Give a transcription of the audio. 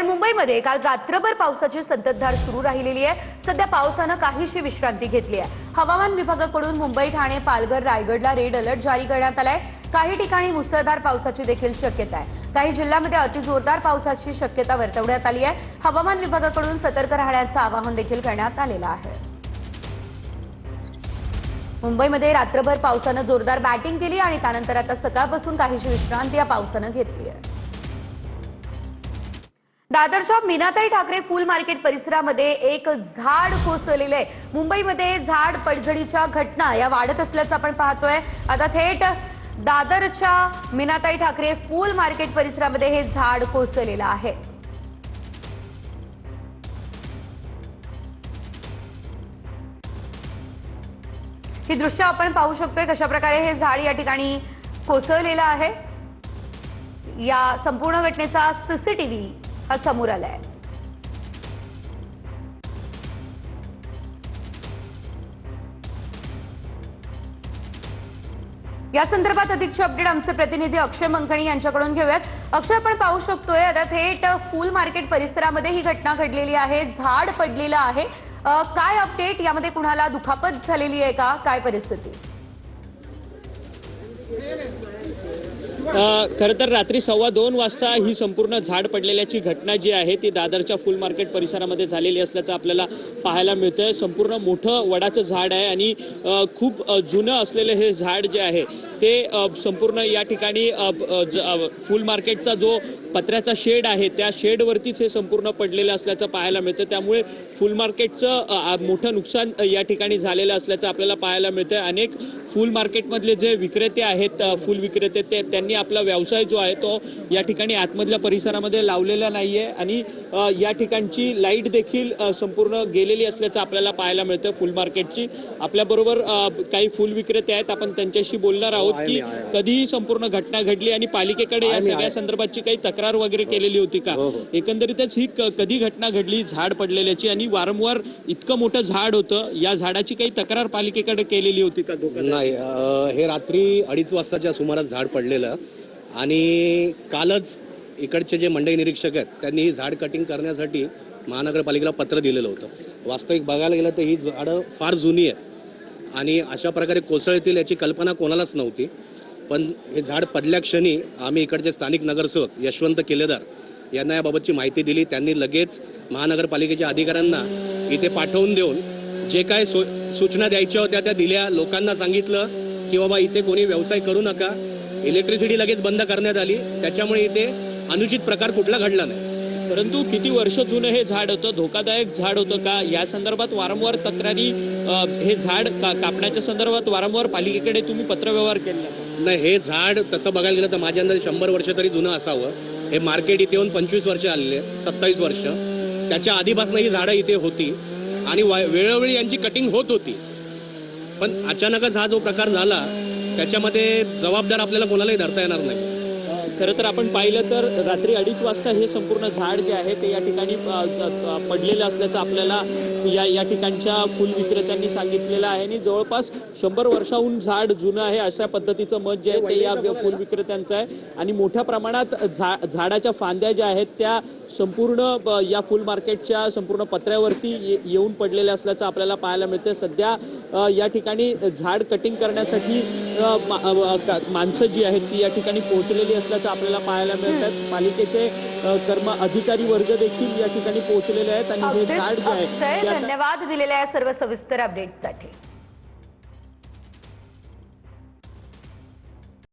मुंबईमध्ये काल रात्रभर पावसाची संततधार सुरू राहिलेली आहे। सध्या पावसानं काहीशी विश्रांती घेतली आहे। हवामान विभागाकडून मुंबई, ठाणे, पालघर, रायगडला रेड अलर्ट जारी करण्यात आलाय। काही ठिकाणी मुसळधार पावसाची देखील शक्यता आहे। काही जिल्ह्यांमध्ये अतिजोरदार पावसाची शक्यता वर्तवण्यात आली आहे। हवामान विभागाकडून सतर्क राहण्याचं आवाहन देखील करण्यात आलेलं आहे। मुंबईमध्ये रात्रभर पावसानं जोरदार बॅटिंग केली आणि त्यानंतर आता सकाळपासून काहीशी विश्रांती या पावसानं घेतली आहे। दादरच्या मीनाताई ठाकरे फुल मार्केट परिसरामध्ये एक झाड कोसळलेलं आहे। मुंबईमध्ये झाड पडझडीच्या घटना या वाढत असल्याचं आपण पाहतोय। आता थेट दादरच्या मीनाताई ठाकरे फुल मार्केट परिसरामध्ये हे झाड कोसळलेलं आहे। ही दृश्य आपण पाहू शकतोय कशा प्रकारे हे झाड या ठिकाणी कोसळलेलं आहे। या संपूर्ण घटनेचा सीसीटीव्ही हा समोर आलाय। या संदर्भात अधिकचे अपडेट आमचे प्रतिनिधी अक्षय मंकणी यांच्याकडून घेऊयात। अक्षय, आपण पाहू शकतोय आता थेट फुल मार्केट परिसरामध्ये ही घटना घडलेली आहे, झाड पडलेलं आहे। काय अपडेट, यामध्ये कुणाला दुखापत झालेली आहे का, काय परिस्थिती? खरं तर रात्री 2:15 वाजता ही संपूर्ण झाड पडलेल्याची घटना जी आहे ती दादरच्या फुल मार्केट परिसरामध्ये झालेली असल्याचं आपल्याला पाहायला मिळतंय। संपूर्ण मोठं वडाचं झाड आहे आणि खूप जुनं असलेलं हे झाड जे आहे ते संपूर्ण या ठिकाणी फुल मार्केटचा जो पत्र्याचा शेड आहे त्या शेडवरतीच हे संपूर्ण पडलेलं असल्याचं पाहायला मिळतं। त्यामुळे फुल मार्केटचं मोठं नुकसान या ठिकाणी झालेलं असल्याचं आपल्याला पाहायला मिळतंय। अनेक फुल मार्केटमधले जे विक्रेते आहेत, फुल विक्रेते, त्यांनी आपला व्यवसाय जो आहे तो या ठिकाणी आतमधल्या परिसरामध्ये लावलेला नाहीये आणि या ठिकाणची लाईट देखील संपूर्ण गेलेली असल्याचं आपल्याला पाहायला मिळतं फुल मार्केटची। आपल्याबरोबर काही फुल विक्रेते आहेत, आपण त्यांच्याशी बोलणार आहोत की कधी संपूर्ण घटना घडली आणि पालिकेकडे या सगळ्या संदर्भाची काही तक्रार वगैरे केलेली होती का? एकंदरीतच ही कधी घटना घडली झाड पडलेल्याची आणि वारंवार इतकं मोठं झाड होतं, या झाडाची काही तक्रार पालिकेकडे केलेली होती का? नाही, हे रात्री 2:30 वाजताच्या सुमारास झाड पडलेलं आणि कालच इकडचे जे मंडई निरीक्षक आहेत त्यांनी ही झाड कटिंग करण्यासाठी महानगरपालिकेला पत्र दिलेलं होतं। वास्तविक बघायला गेलं तर ही झाडं फार जुनी आहेत आणि अशा प्रकारे कोसळतील याची कल्पना कोणालाच नव्हती। पण हे झाड पडल्या क्षणी आम्ही इकडचे स्थानिक नगरसेवक यशवंत केलेदार यांना याबाबतची माहिती दिली। त्यांनी लगेच महानगरपालिकेच्या अधिकाऱ्यांना इथे पाठवून देऊन जे काय सूचना द्यायच्या होत्या त्या दिल्या। लोकांना सांगितलं की बाबा इथे कोणी व्यवसाय करू नका, इलेक्ट्रिसिटी लगेच बंद करण्यात आली, त्याच्यामुळे इथे अनुचित प्रकार कुठला घडला नाही। परंतु किती वर्ष जुनं हे झाड होतं, धोकादायक झाड होतं का, या संदर्भात वारंवार तक्रारी, हे झाड कापण्याच्या संदर्भात वारंवार पालिकेकडे तुम्ही पत्रव्यवहार केला? नाही, हे झाड तसं बघायला गेलं तर माझ्या अंदाजे 100 वर्ष तरी जुनं असावं। हे मार्केट इथे येऊन 25 वर्ष आलेले, 27 वर्ष त्याच्या आधीपासून ही झाडं इथे होती आणि वेळोवेळी यांची कटिंग होत होती। पण अचानकच हा जो प्रकार झाला त्याच्यामध्ये जबाबदार आपल्याला कोणालाही धरता येणार नाही। खरं तर आपण पाहिलं तर रात्री 2:30 वाजता हे संपूर्ण झाड जे आहे ते या ठिकाणी पडलेलं असल्याचं आपल्याला या ठिकाणच्या फुल विक्रेत्यांनी सांगितलेलं आहे आणि जवळपास 100 वर्षाहून झाड जुनं आहे अशा पद्धतीचं मत जे आहे ते या फुल विक्रेत्यांचं आहे आणि मोठ्या प्रमाणात झाडाच्या फांद्या ज्या आहेत त्या संपूर्ण या फुल मार्केटच्या संपूर्ण पत्र्यावरती येऊन पडलेल्या असल्याचं आपल्याला पाहायला मिळतं। सध्या या ठिकाणी झाड कटिंग करण्यासाठी माणसं जी आहेत ती या ठिकाणी पोहोचलेली असल्याचं आपल्याला पाहायला मिळतात। पालिकेचे अधिकारी वर्ग देखील या ठिकाणी पोहोचलेले आहेत आणि हे झाड जे आहे, धन्यवाद दिलेल्या सर्व सविस्तर अपडेट्ससाठी।